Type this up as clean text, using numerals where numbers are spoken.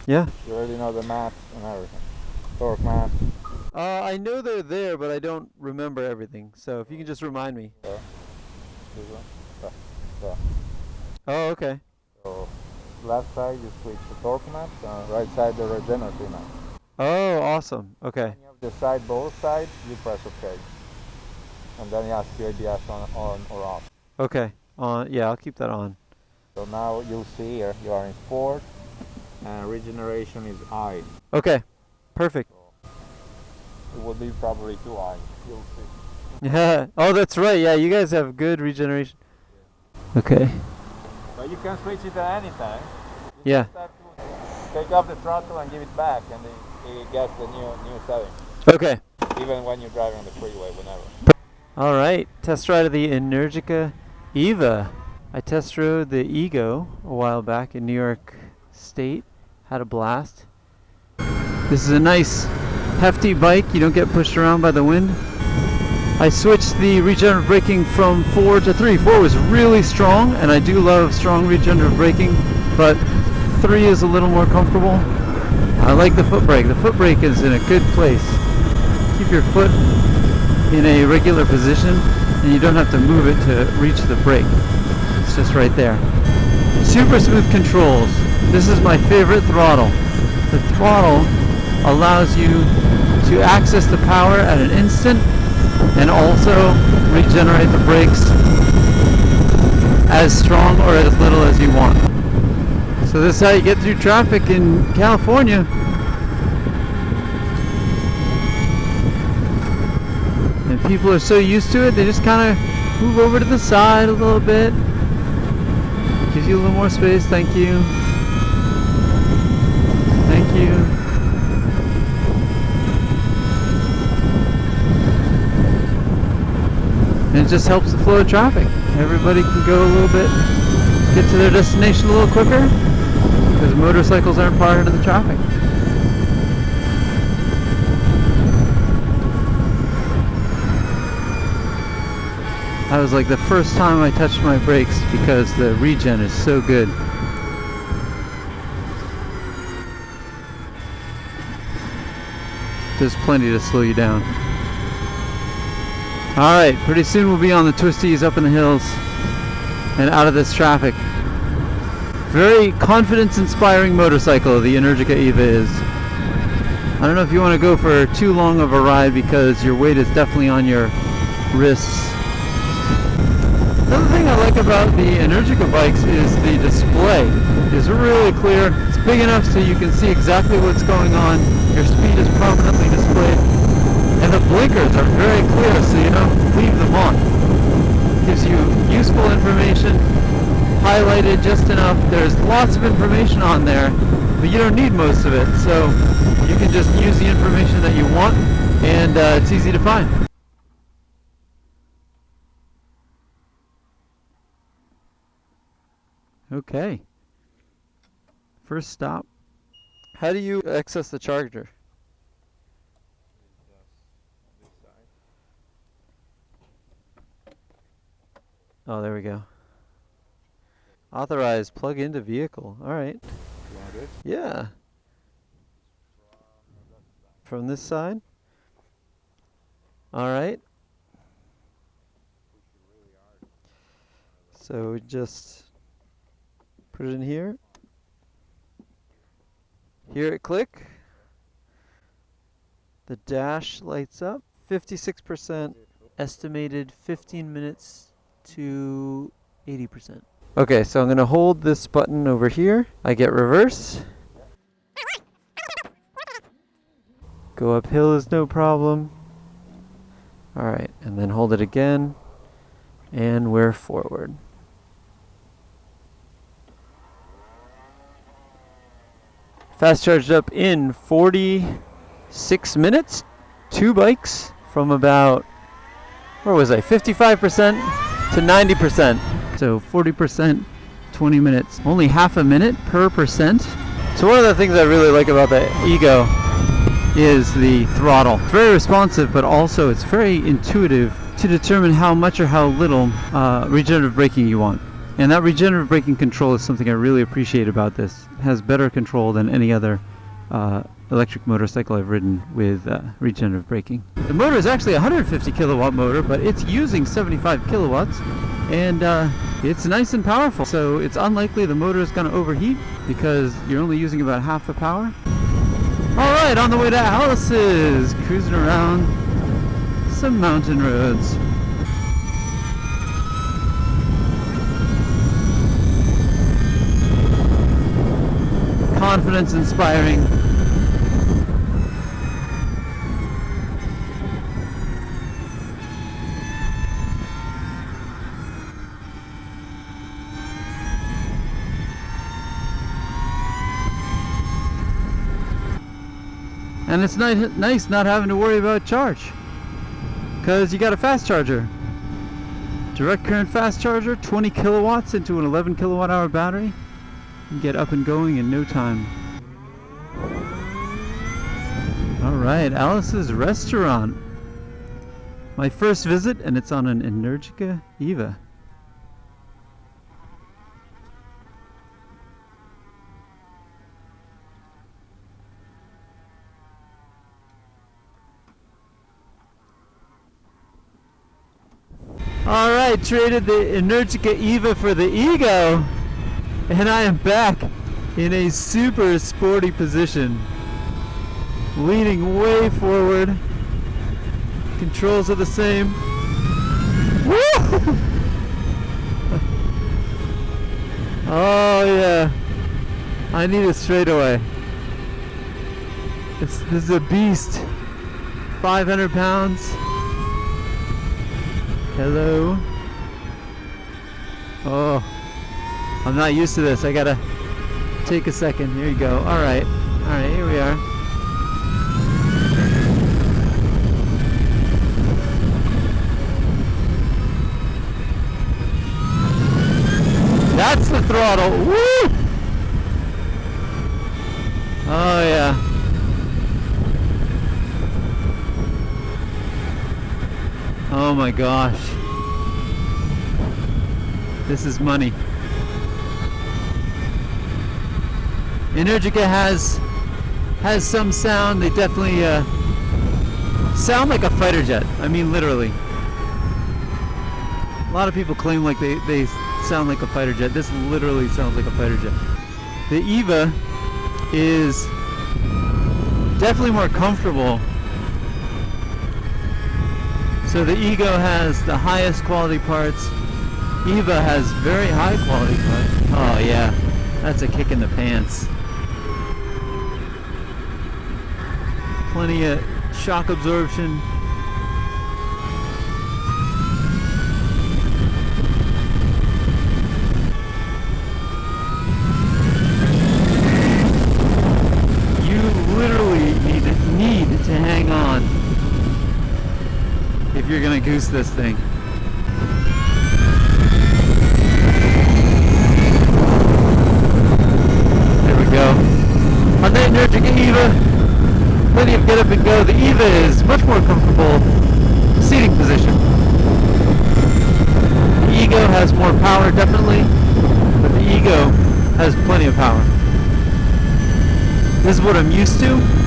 Yeah. You already know the maps and everything. Torque maps. I know they're there, but I don't remember everything. So if you can just remind me. This one. So. Oh, okay. So left side you switch to torque maps, right side the regenerative maps. Oh, awesome. Okay. When you have the side both sides, you press OK. And then you ask your ABS on or off. Okay. Yeah, I'll keep that on. So now you'll see here you are in sport and regeneration is I. Okay. Perfect. So it will be probably 2I. You'll see. Yeah. Oh, that's right. Yeah, you guys have good regeneration. Okay. But you can switch it at any time. You Yeah. just have to take off the throttle and give it back, and it gets the new setting. Okay. Even when you're driving on the freeway, whenever. All right. Test ride of the Energica Eva. I test rode the Ego a while back in New York State. Had a blast. This is a nice hefty bike. You don't get pushed around by the wind. I switched the regenerative braking from 4 to 3. 4 was really strong, and I do love strong regenerative braking, but 3 is a little more comfortable. I like the foot brake. The foot brake is in a good place. Keep your foot in a regular position, and you don't have to move it to reach the brake. It's just right there. Super smooth controls. This is my favorite throttle. The throttle allows you to access the power at an instant and also regenerate the brakes as strong or as little as you want. So this is how you get through traffic in California. And people are so used to it, they just kind of move over to the side a little bit. Gives you a little more space. Thank you. Thank you. And it just helps the flow of traffic. Everybody can go a little bit, get to their destination a little quicker, because motorcycles aren't part of the traffic. That was like the first time I touched my brakes because the regen is so good. There's plenty to slow you down. Alright, pretty soon we'll be on the twisties up in the hills and out of this traffic. Very confidence-inspiring motorcycle, the Energica Eva is. I don't know if you want to go for too long of a ride because your weight is definitely on your wrists. Another thing I like about the Energica bikes is the display. It's really clear. It's big enough so you can see exactly what's going on. Your speed is prominently displayed. And the blinkers are very clear so you don't leave them on. Gives you useful information, highlighted just enough. There's lots of information on there, but you don't need most of it. So you can just use the information that you want, and it's easy to find. Okay. First stop. How do you access the charger? Oh, there we go. Authorized plug into vehicle. All right. You want it? Yeah. From this side. All right. So we just put it in here. Hear it click. The dash lights up. 56%. Estimated 15 minutes to 80%. Okay, so I'm going to hold this button over here. I get reverse. Go uphill is no problem. Alright, and then hold it again. And we're forward. Fast charged up in 46 minutes. 2 bikes from about, where was I? 55% to 90%. So 40%, 20 minutes. Only half a minute per percent. So one of the things I really like about the Ego is the throttle. It's very responsive, but also it's very intuitive to determine how much or how little regenerative braking you want. And that regenerative braking control is something I really appreciate about this. It has better control than any other electric motorcycle I've ridden with regenerative braking. The motor is actually a 150 kilowatt motor, but it's using 75 kilowatts, and it's nice and powerful. So it's unlikely the motor is going to overheat because you're only using about half the power. All right, on the way to Alice's, cruising around some mountain roads. Confidence inspiring. And it's nice not having to worry about charge, because you got a fast charger. Direct current fast charger, 20 kilowatts into an 11 kilowatt hour battery. You get up and going in no time. Alright, Alice's restaurant. My first visit, and it's on an Energica Eva. Alright, traded the Energica Eva for the Ego, and I am back in a super sporty position. Leaning way forward. Controls are the same. Woo! Oh yeah. I need a straightaway. This is a beast. 500 pounds. Hello. Oh, I'm not used to this. I gotta take a second. Here you go. Alright, here we are. That's the throttle. Woo! Oh yeah. Oh my gosh. This is money. Energica has some sound. They definitely sound like a fighter jet. I mean literally. A lot of people claim like they sound like a fighter jet. This literally sounds like a fighter jet. The Eva is definitely more comfortable. So the Ego has the highest quality parts. Eva has very high quality parts. Oh yeah, that's a kick in the pants. Plenty of shock absorption. You literally need to hang on if you're gonna goose this thing. There we go. On the Energica Eva, plenty of get up and go. The Eva is much more comfortable seating position. The Ego has more power, definitely, but the Ego has plenty of power. This is what I'm used to.